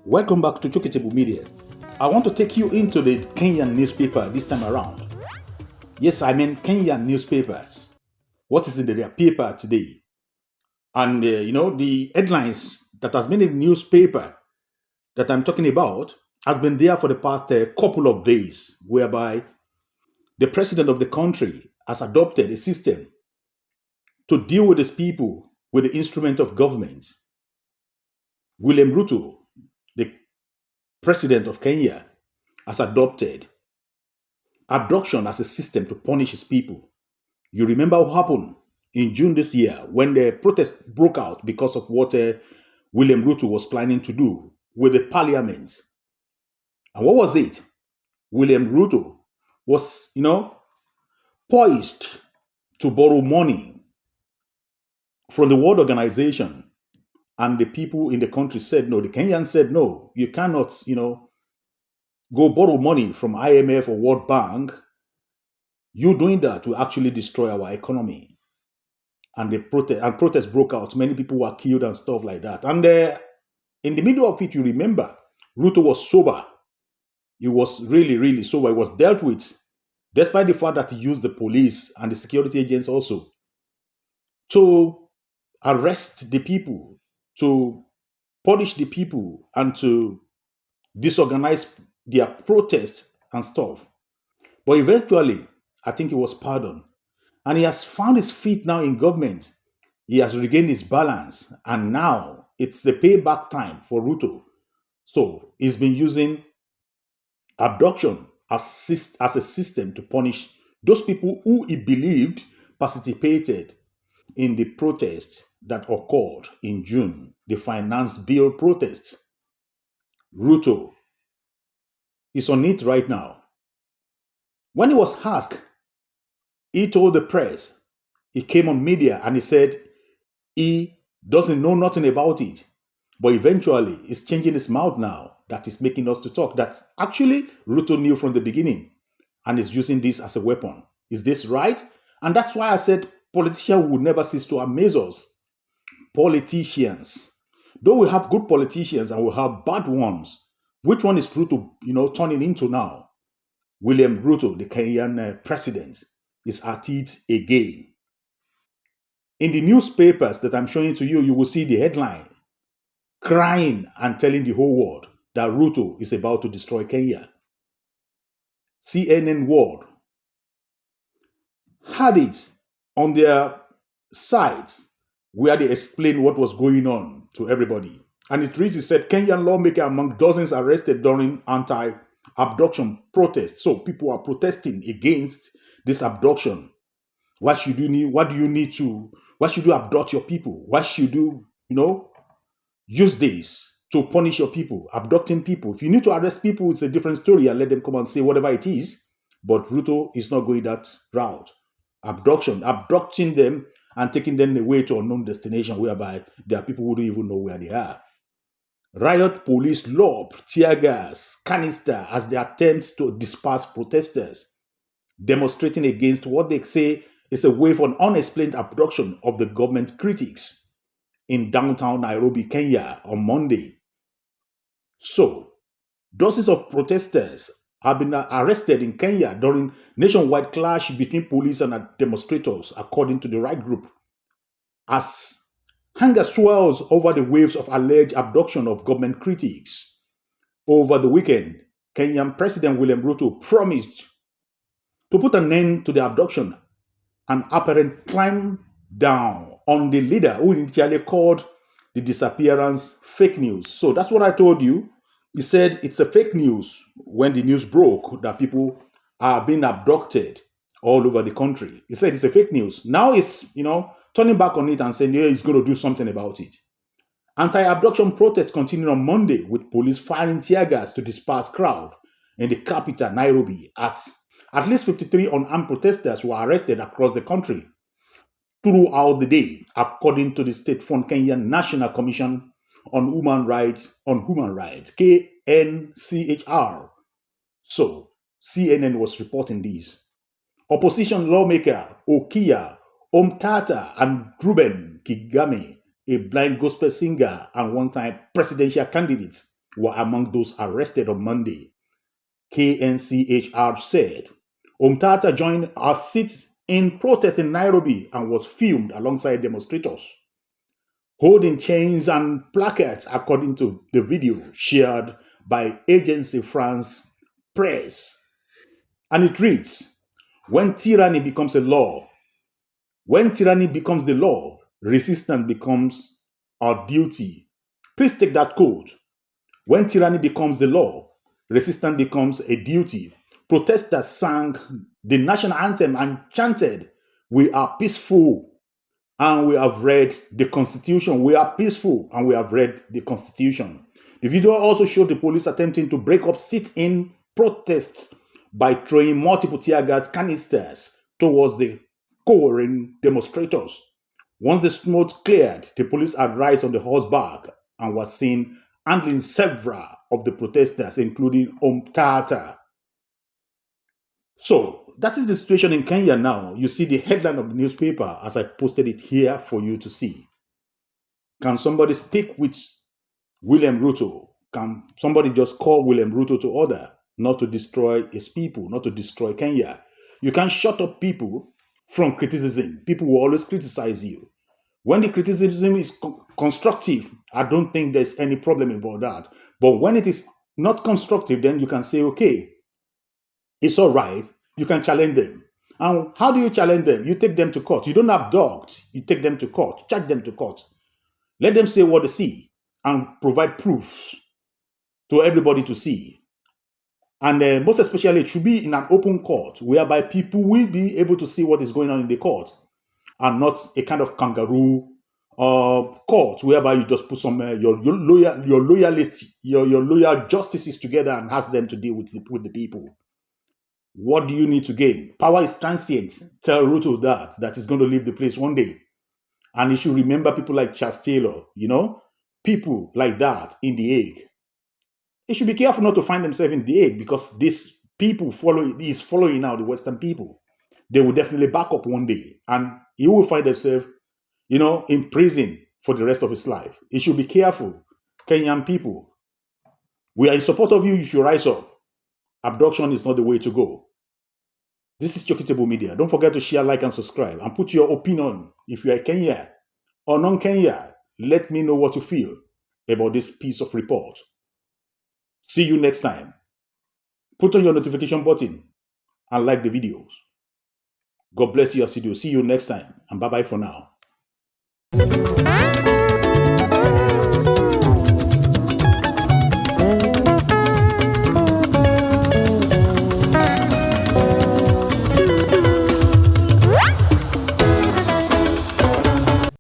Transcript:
Welcome back to Chokitable Media. I want to take you into the Kenyan newspaper this time around. Yes, I mean Kenyan newspapers. What is in their paper today? And the headlines that has been in the newspaper that I'm talking about has been there for the past couple of days, whereby the president of the country has adopted a system to deal with his people with the instrument of government. Willam Ruto, the president of Kenya, has adopted abduction as a system to punish his people. You remember what happened in June this year when the protest broke out because of what Willam Ruto was planning to do with the parliament. And what was it? Willam Ruto was, poised to borrow money from the World Organization. And the people in the country said no. The Kenyans said no. You cannot, go borrow money from IMF or World Bank. You doing that will actually destroy our economy. And the protest broke out. Many people were killed and stuff like that. And in the middle of it, you remember, Ruto was sober. He was really, really sober. He was dealt with, despite the fact that he used the police and the security agents also to arrest the people, to punish the people, and to disorganize their protests and stuff. But eventually, I think he was pardoned. And he has found his feet now in government. He has regained his balance. And now it's the payback time for Ruto. So he's been using abduction as a system to punish those people who he believed participated in the protest that occurred in June, the finance bill protest. Ruto is on it right now. When he was asked, he told the press, he came on media and he said he doesn't know nothing about it. But eventually, he's changing his mouth now. That is making us to talk. That actually Ruto knew from the beginning and is using this as a weapon. Is this right? And that's why I said politicians would never cease to amaze us. Politicians. Though we have good politicians and we have bad ones, which one is Ruto, turning into now? Willam Ruto, the Kenyan president, is at it again. In the newspapers that I'm showing to you, you will see the headline crying and telling the whole world that Ruto is about to destroy Kenya. CNN World had it on their sites where they explained what was going on to everybody. And it reads, it said, Kenyan lawmaker among dozens arrested during anti-abduction protests. So people are protesting against this abduction. What should you abduct your people? Why should you, use this to punish your people, abducting people? If you need to arrest people, it's a different story and let them come and say whatever it is. But Ruto is not going that route. Abducting them and taking them away to unknown destination whereby there are people who don't even know where they are. Riot police lob, tear gas, canister as they attempt to disperse protesters, demonstrating against what they say is a wave of unexplained abduction of the government critics in downtown Nairobi, Kenya on Monday. So, dozens of protesters have been arrested in Kenya during nationwide clash between police and demonstrators, according to the right group, as anger swells over the waves of alleged abduction of government critics. Over the weekend, Kenyan President Willam Ruto promised to put an end to the abduction and apparent climb down on the leader who initially called the disappearance fake news. So that's what I told you. He said it's a fake news when the news broke that people are being abducted all over the country. He said it's a fake news. Now he's, turning back on it and saying, yeah, he's going to do something about it. Anti-abduction protests continued on Monday with police firing tear gas to disperse crowd in the capital, Nairobi. At least 53 unarmed protesters were arrested across the country throughout the day, according to the state-funded Kenyan National Commission on Human Rights, KNCHR. So, CNN was reporting this. Opposition lawmaker Okia Omtata and Ruben Kigame, a blind gospel singer and one-time presidential candidate, were among those arrested on Monday, KNCHR said. Omtata joined our sit-in protest in Nairobi and was filmed alongside demonstrators, holding chains and placards, according to the video shared by Agence France Presse. And it reads, when tyranny becomes a law, when tyranny becomes the law, resistance becomes our duty. Please take that quote. When tyranny becomes the law, resistance becomes a duty. Protesters sang the national anthem and chanted, "We are peaceful and we have read the Constitution. We are peaceful and we have read the Constitution." The video also showed the police attempting to break up sit-in protests by throwing multiple tear gas canisters towards the cowering demonstrators. Once the smoke cleared, the police arrived on the horseback and were seen handling several of the protesters, including Omtata. So that is the situation in Kenya now. You see the headline of the newspaper as I posted it here for you to see. Can somebody speak with Willam Ruto? Can somebody just call Willam Ruto to order not to destroy his people, not to destroy Kenya? You can't shut up people from criticism. People will always criticize you. When the criticism is constructive, I don't think there's any problem about that. But when it is not constructive, then you can say, okay, it's all right. You can challenge them. And how do you challenge them? You take them to court. You don't abduct. You take them to court. Charge them to court. Let them say what they see and provide proof to everybody to see. And most especially, it should be in an open court whereby people will be able to see what is going on in the court, and not a kind of kangaroo court whereby you just put some your loyal justices together and ask them to deal with the people. What do you need to gain? Power is transient. Tell Ruto that is going to leave the place one day. And you should remember people like Charles Taylor, people like that in the Hague. He should be careful not to find himself in the Hague, because these people is following now the Western people. They will definitely back up one day, and he will find himself, in prison for the rest of his life. He should be careful. Kenyan people, we are in support of you. You should rise up. Abduction is not the way to go. This is Chokitable Media. Don't forget to share, like, and subscribe, and put your opinion. If you are Kenya or non-Kenya, let me know what you feel about this piece of report. See you next time. Put on your notification button and like the videos. God bless you as you do. See you next time, and bye-bye for now.